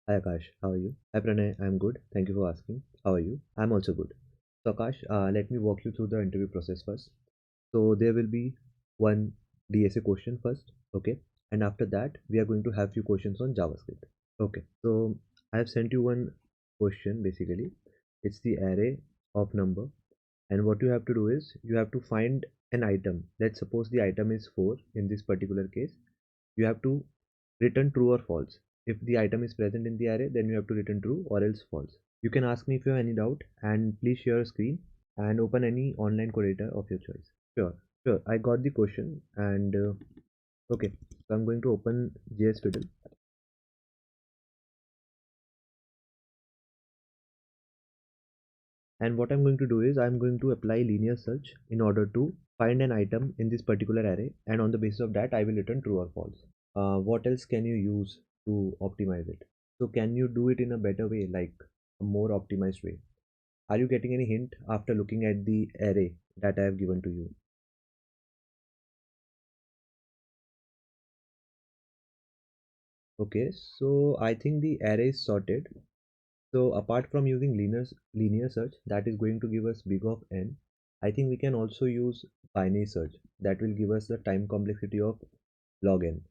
Hi Akash, how are you? Hi Pranay, I'm good. Thank you for asking. How are you? I'm also good. So Akash, let me walk you through the interview process first. So there will be one DSA question first, okay? And after that, we are going to have few questions on JavaScript. Okay. So I have sent you one question basically. It's the array of number, and what you have to do is you have to find an item. Let's suppose the item is 4 in this particular case. You have to return true or false. If the item is present in the array, then you have to return true or else false. You can ask me if you have any doubt, and please share your screen and open any online code editor of your choice. Sure, sure. I got the question, and okay, so I'm going to open JS Fiddle. And what I'm going to do is I'm going to apply linear search in order to find an item in this particular array, and on the basis of that I will return true or false. What else can you use to optimize it? So can you do it in a better way, like a more optimized way? Are you getting any hint after looking at the array that I have given to you? Okay, so I think the array is sorted. So apart from using linear search that is going to give us big of n, I think we can also use binary search that will give us the time complexity of log n.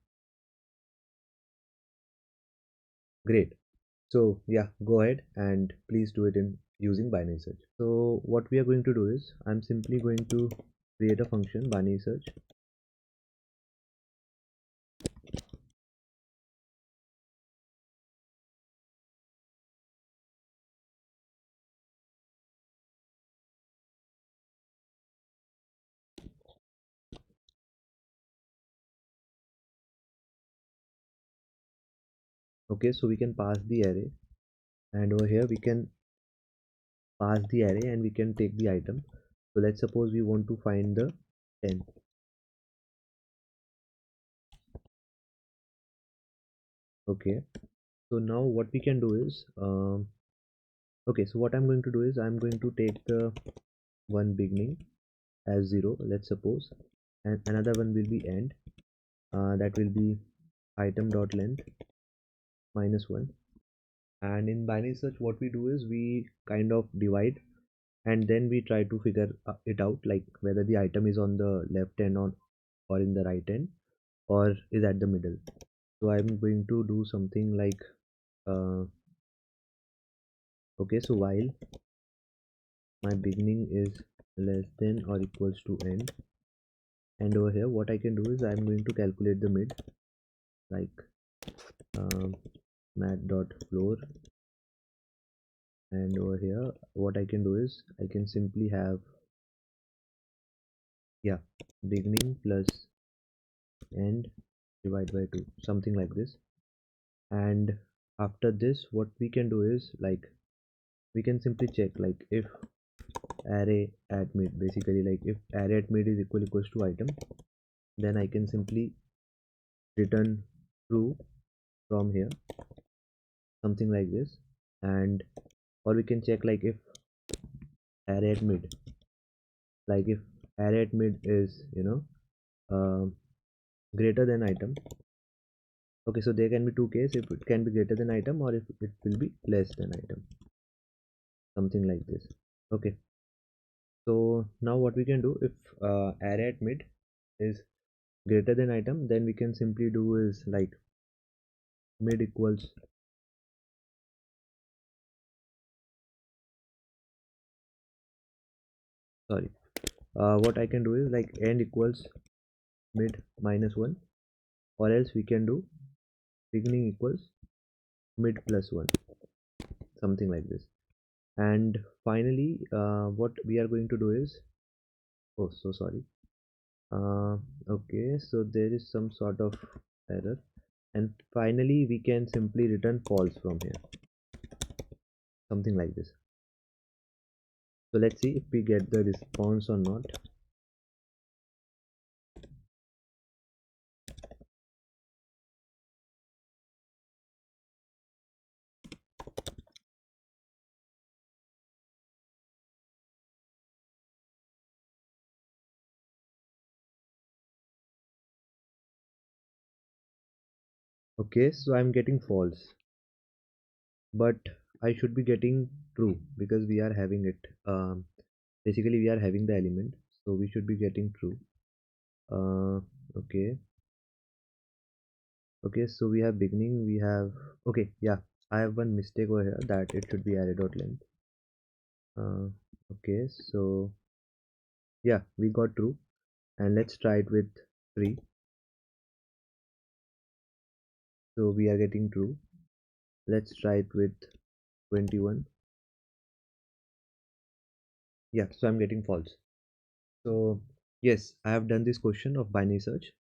Great. So yeah, go ahead and please do it in using binary search. So what we are going to do is I'm simply going to create a function binary search. Okay, so we can pass the array, and over here we can pass the array and we can take the item. So let's suppose we want to find the 10. Okay, so now what we can do is okay, so what I'm going to do is I'm going to take the one beginning as 0, let's suppose, and another one will be end, that will be item dot length -1. And in binary search what we do is we kind of divide, and then we try to figure it out, like whether the item is on the left end or in the right end or is at the middle. So I'm going to do something like uh, okay, so while my beginning is less than or equals to end, and over here what I can do is I'm going to calculate the mid, like um, mat.floor, and over here what I can do is I can simply have, yeah, beginning plus end divided by 2, something like this. And after this what we can do is, like, we can simply check like if array at mid, basically like if array at mid is equals to item, then I can simply return true from here, something like this. And or we can check like if array at mid, like if array at mid is uh, greater than item. Okay, so there can be two cases, if it can be greater than item or if it will be less than item, something like this. Okay, so now what we can do, if array at mid is greater than item, then we can simply do is like mid equals, sorry, what I can do is like end equals mid -1, or else we can do beginning equals mid plus 1, something like this. And finally what we are going to do is, oh so sorry, uh, okay, so there is some sort of error, and finally we can simply return false from here, something like this. So let's see if we get the response or not. Okay, so I'm getting false. but I should be getting true because we are having it. Basically we are having the element, so we should be getting true. uh, okay. Okay, so we have beginning, we have, okay, yeah, I have one mistake over here that it should be array.length. uh, okay, so yeah, we got true, and let's try it with 3. So we are getting true. Let's try it with 21. Yeah, so I'm getting false. So yes, I have done this question of binary search.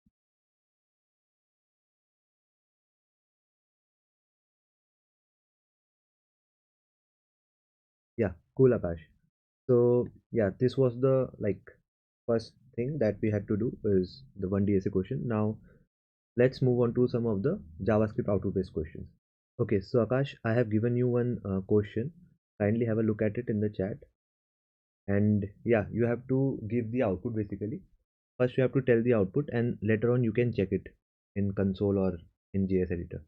Yeah, cool, Akash. So yeah, this was the first thing that we had to do is the one DSA question. Now let's move on to some of the JavaScript output based questions. Okay, so Akash, I have given you one question. Kindly have a look at it in the chat. And yeah, you have to give the output basically. First, you have to tell the output, and later on, you can check it in console or in JS editor.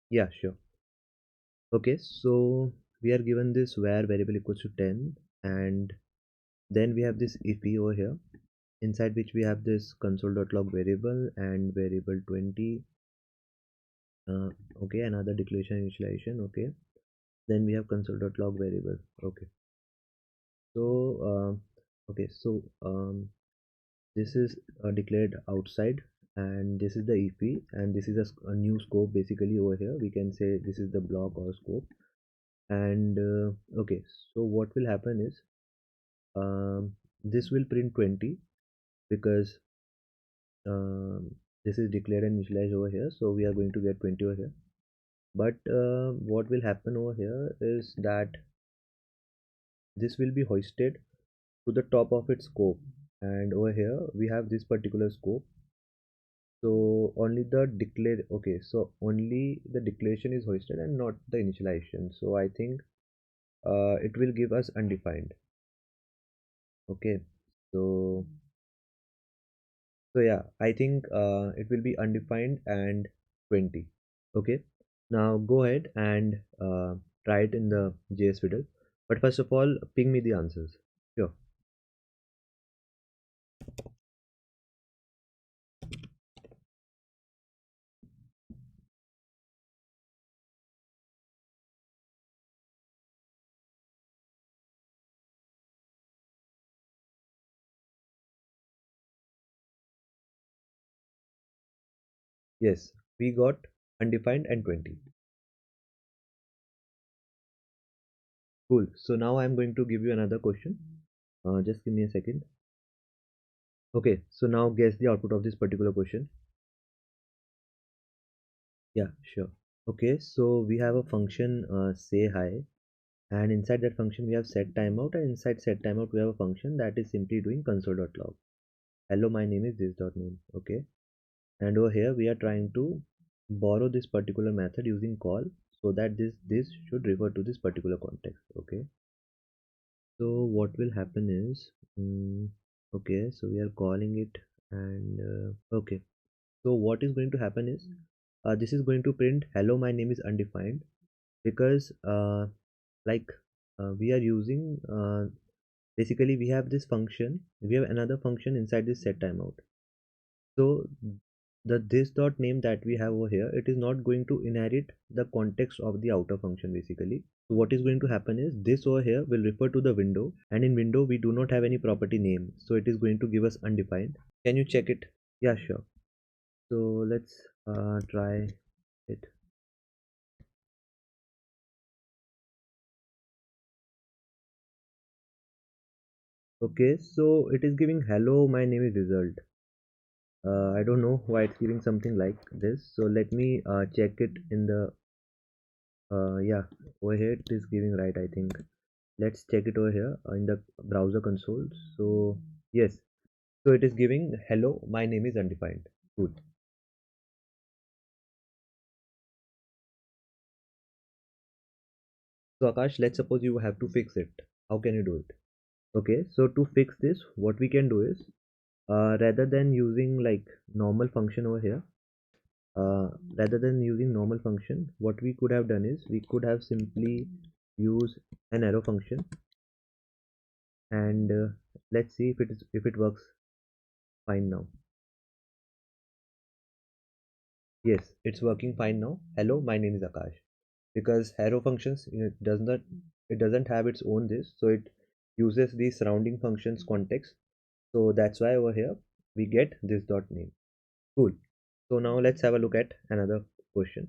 Yeah, sure. Okay, so we are given this where variable equals to 10, and then we have this if over here, inside which we have this console.log variable and variable 20. Okay, another declaration initialization. Okay, then we have console.log variable. Okay, so okay, so this is declared outside, and this is the EP, and this is a new scope basically over here. We can say this is the block or scope. And okay, so what will happen is this will print 20 because this is declared and initialized over here, so we are going to get 20 over here. But what will happen over here is that this will be hoisted to the top of its scope, and over here we have this particular scope. So only the declare, okay, so only the declaration is hoisted and not the initialization. So I think it will give us undefined. Okay, so yeah, I think it will be undefined and 20. Okay, now go ahead and try it in the JS fiddle. But first of all, ping me the answers. Sure. Yes, we got undefined and 20. Cool. So now I'm going to give you another question. Just give me a second. Okay, so now guess the output of this particular question. Yeah, sure. Okay, so we have a function say hi, and inside that function we have set timeout, and inside set timeout we have a function that is simply doing console.log. Hello, my name is this.name. Okay, and over here we are trying to borrow this particular method using call, so that this should refer to this particular context. Okay, so what will happen is okay, so we are calling it, and okay, so what is going to happen is this is going to print hello, my name is undefined, because like we are using basically we have this function, we have another function inside this set timeout. So the this dot name that we have over here, it is not going to inherit the context of the outer function basically. So what is going to happen is this over here will refer to the window, and in window we do not have any property name, so it is going to give us undefined. Can you check it? Yeah, sure. So let's try it. Okay, so it is giving hello, my name is result. I don't know why it's giving something like this, so let me check it in the yeah, over here it is giving right, I think. Let's check it over here in the browser console. So yes, so it is giving hello, my name is undefined. Good. So Akash, let's suppose you have to fix it. How can you do it? Okay, so to fix this, what we can do is rather than using like normal function over here, rather than using normal function, what we could have done is we could have simply use an arrow function, and let's see if it works fine now. Yes, it's working fine now. Hello, my name is Akash. Because arrow functions, it doesn't have its own this, so it uses the surrounding functions context. So that's why over here we get this dot name. Cool. So now let's have a look at another question.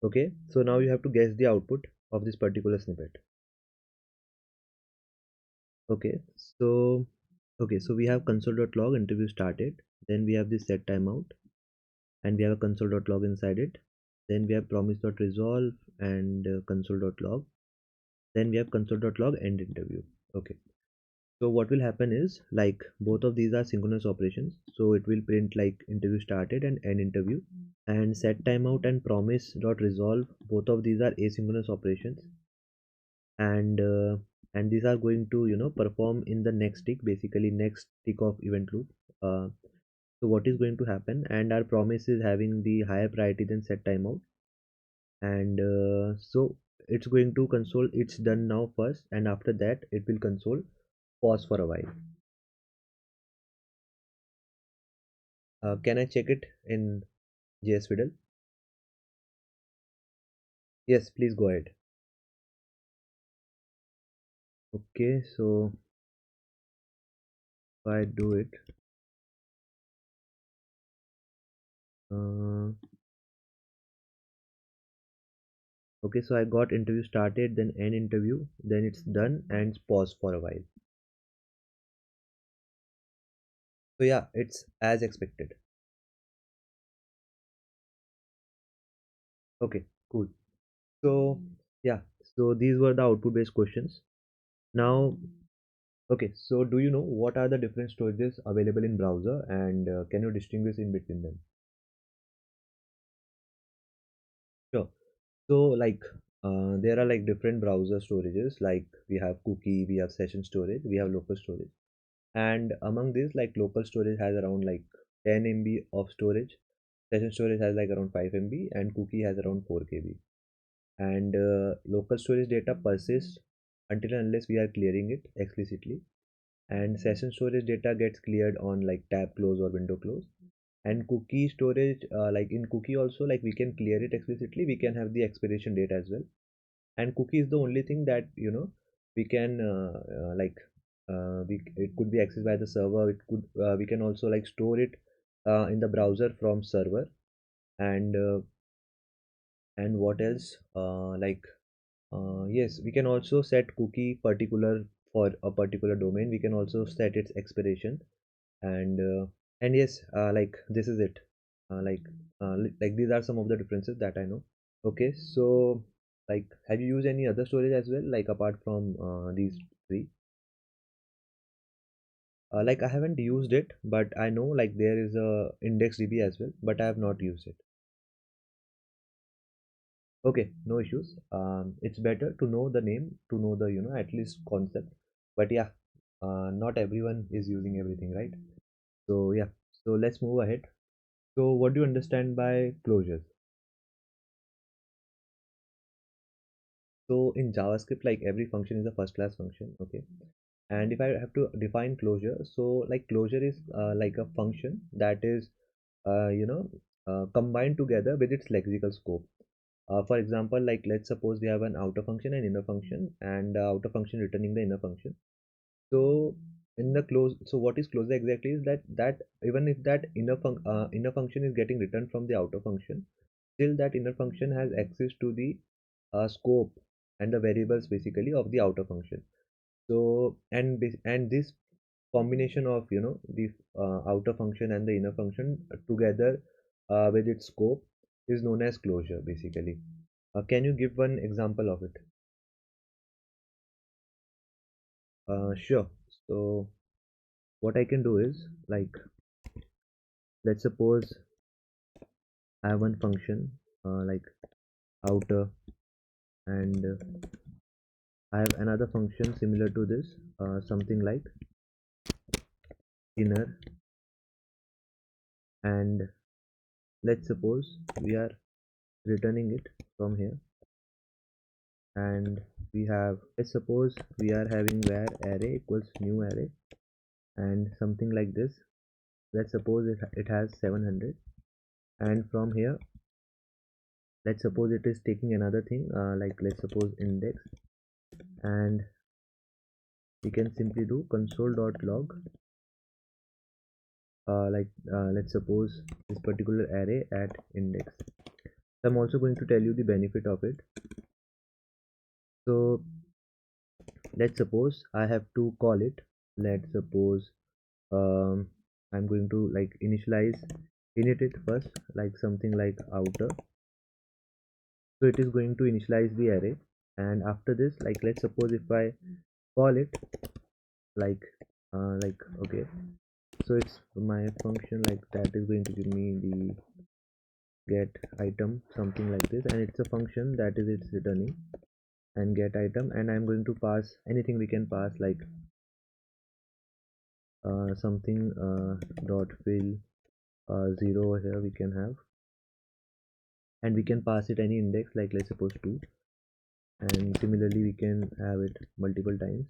Okay, so now you have to guess the output of this particular snippet. Okay, so so we have console.log interview started, then we have this set timeout, and we have a console.log inside it. Then we have promise.resolve and console.log. Then we have console.log end interview. Okay, so what will happen is, like, both of these are synchronous operations, so it will print like interview started and end interview. And set timeout and promise.resolve, both of these are asynchronous operations, and these are going to perform in the next tick, basically next tick of event loop. So what is going to happen, and our promise is having the higher priority than set timeout, and so it's going to console it's done now first, and after that it will console pause for a while. Can I check it in JS Fiddle? Yes, please go ahead. Okay, so if I do it, uh, okay, so I got interview started, then end interview, then it's done and pause for a while. So yeah, it's as expected. Okay, cool. So yeah, so these were the output based questions. Now, okay, so do you know what are the different storages available in browser, and can you distinguish in between them? Sure. So like there are like different browser storages, like we have cookie, we have session storage, we have local storage. And among these, like, local storage has around like 10 MB of storage, session storage has like around 5 MB, and cookie has around 4 KB. And local storage data persists until and unless we are clearing it explicitly, and session storage data gets cleared on like tab close or window close. And cookie storage, like in cookie also, like we can clear it explicitly, we can have the expiration date as well. And cookie is the only thing that we can it could be accessed by the server. It could We can also like store it in the browser from server. And what else, yes, we can also set cookie particular for a particular domain. We can also set its expiration. And yes, like this is it. Like these are some of the differences that I know. Okay, so like, have you used any other storage as well, like apart from these three? Like I haven't used it, but I know like there is a IndexedDB as well, but I have not used it. Okay, no issues. It's better to know the name, to know the at least concept. But yeah, not everyone is using everything, right? So yeah, so let's move ahead. So what do you understand by closures? So in JavaScript, like every function is a first class function, okay? And if I have to define closure, so like closure is like a function that is combined together with its lexical scope. For example, like let's suppose we have an outer function and inner function, and outer function returning the inner function. So in the close, so what is closure exactly is that even if that inner function is getting returned from the outer function, still that inner function has access to the scope and the variables basically of the outer function. So and this combination of the outer function and the inner function together with its scope is known as closure basically. Can you give one example of it? Sure. So what I can do is, like, let's suppose I have one function like outer, and I have another function similar to this, something like inner. and let's suppose we are returning it from here, and we have, let's suppose we are having var array equals new array and something like this. Let's suppose it has 700, and from here let's suppose it is taking another thing, like let's suppose index, and we can simply do console.log, let's suppose this particular array at index. I'm also going to tell you the benefit of it. So let's suppose I have to call it. Let's suppose I'm going to like initialize init it first, like something like outer. So it is going to initialize the array, and after this, like let's suppose if I call it like okay, so it's my function like that is going to give me the get item, something like this, and it's a function that is it's returning and get item, and I'm going to pass anything we can pass, like something dot fill 0 over here we can have, and we can pass it any index, like let's suppose 2, and similarly we can have it multiple times,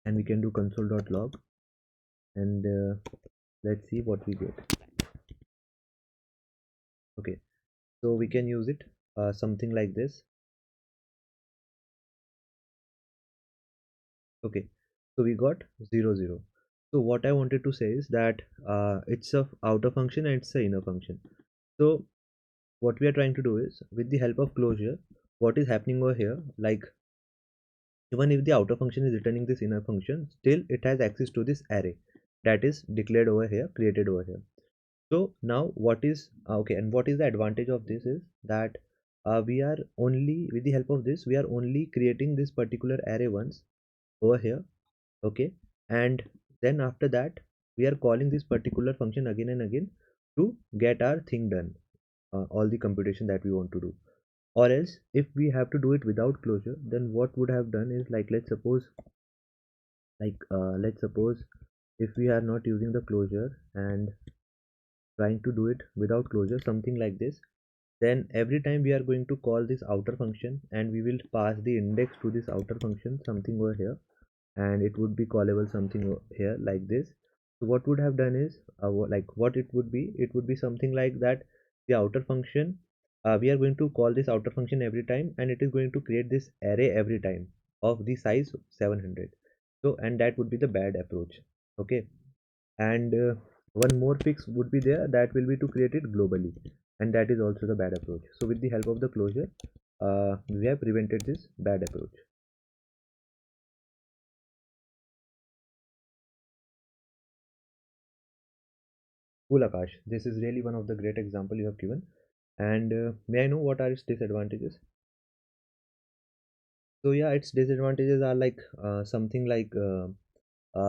and we can do console.log, and let's see what we get. Okay, so we can use it something like this. Okay, so we got 0 0. So what I wanted to say is that it's a outer function and it's a inner function. So what we are trying to do is, with the help of closure, what is happening over here, like even if the outer function is returning this inner function, still it has access to this array that is declared over here, created over here. So now what is okay, and what is the advantage of this is that we are only, with the help of this, we are only creating this particular array once over here. Okay, and then after that we are calling this particular function again and again to get our thing done, all the computation that we want to do. Or else if we have to do it without closure, then what would have done is, like let's suppose if we are not using the closure and trying to do it without closure, something like this, then every time we are going to call this outer function and we will pass the index to this outer function, something over here, and it would be callable something here like this. So what would have done is, like what it would be something like that, the outer function, we are going to call this outer function every time, and it is going to create this array every time of the size 700. So, and that would be the bad approach. Okay, and one more fix would be there, that will be to create it globally, and that is also the bad approach. So with the help of the closure, we have prevented this bad approach. Cool, Akash, this is really one of the great example you have given, and may I know what are its disadvantages? So yeah, its disadvantages are like something like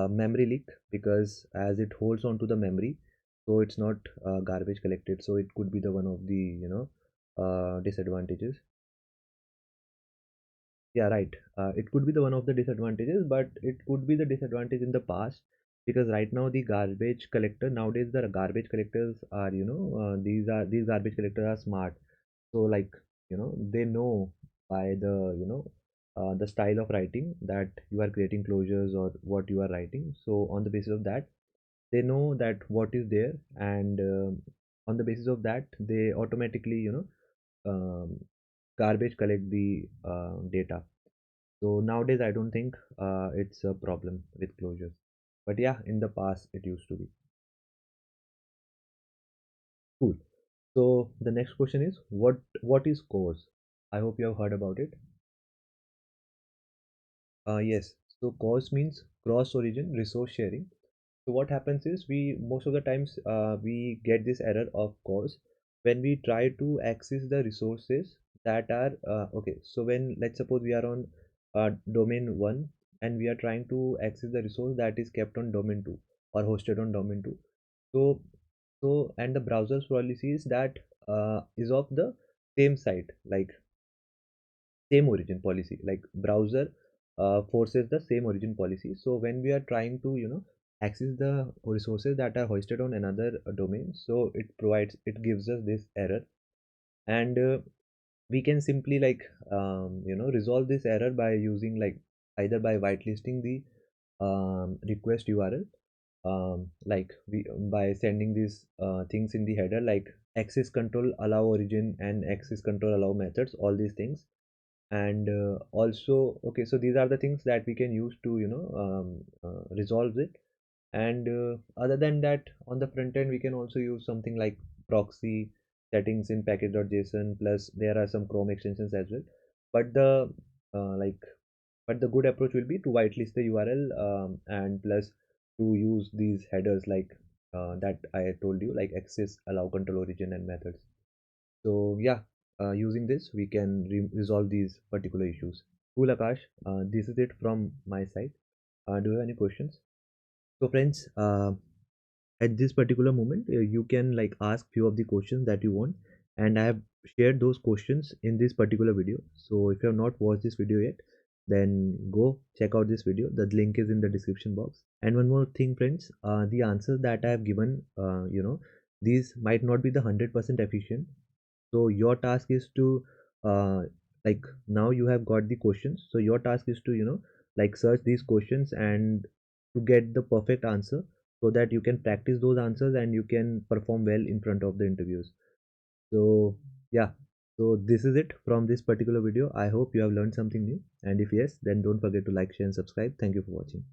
memory leak, because as it holds on to the memory, so it's not garbage collected, so it could be the one of the disadvantages. Yeah, right. It could be the one of the disadvantages, but it could be the disadvantage in the past, because right now the garbage collector nowadays, the garbage collectors are, these garbage collectors are smart. So like, they know by the style of writing that you are creating closures or what you are writing. So on the basis of that, they know that what is there, and on the basis of that, they automatically, garbage collect the data. So nowadays, I don't think it's a problem with closures. But yeah, in the past, it used to be. Cool. So the next question is, what is CORS? I hope you have heard about it. Yes. So CORS means cross origin resource sharing. So what happens is, we most of the times we get this error of CORS when we try to access the resources that are okay. So when, let's suppose we are on domain 1, and we are trying to access the resource that is kept on domain 2 or hosted on domain 2. So and the browser's policy is that is of the same site, like same origin policy, like browser forces the same origin policy. So when we are trying to access the resources that are hosted on another domain, so it gives us this error. And we can simply like resolve this error by using like either by whitelisting the request URL, like we by sending these things in the header, like access control allow origin and access control allow methods, all these things. And also, okay, so these are the things that we can use to resolve it. And other than that, on the front end we can also use something like proxy settings in package.json, plus there are some Chrome extensions as well. But the like but the good approach will be to whitelist the URL, and plus to use these headers like that I told you, like access allow control origin and methods. So yeah, using this we can resolve these particular issues. Cool, Akash. This is it from my side. Do you have any questions? So friends, at this particular moment, you can like ask few of the questions that you want, and I have shared those questions in this particular video. So if you have not watched this video yet, then go check out this video. The link is in the description box. And one more thing, friends, the answers that I have given, these might not be the 100% efficient. So your task is to uh, like now you have got the questions, so your task is to like search these questions and to get the perfect answer, so that you can practice those answers and you can perform well in front of the interviews. So yeah, so this is it from this particular video. I hope you have learned something new, and if yes, then don't forget to like, share and subscribe. Thank you for watching.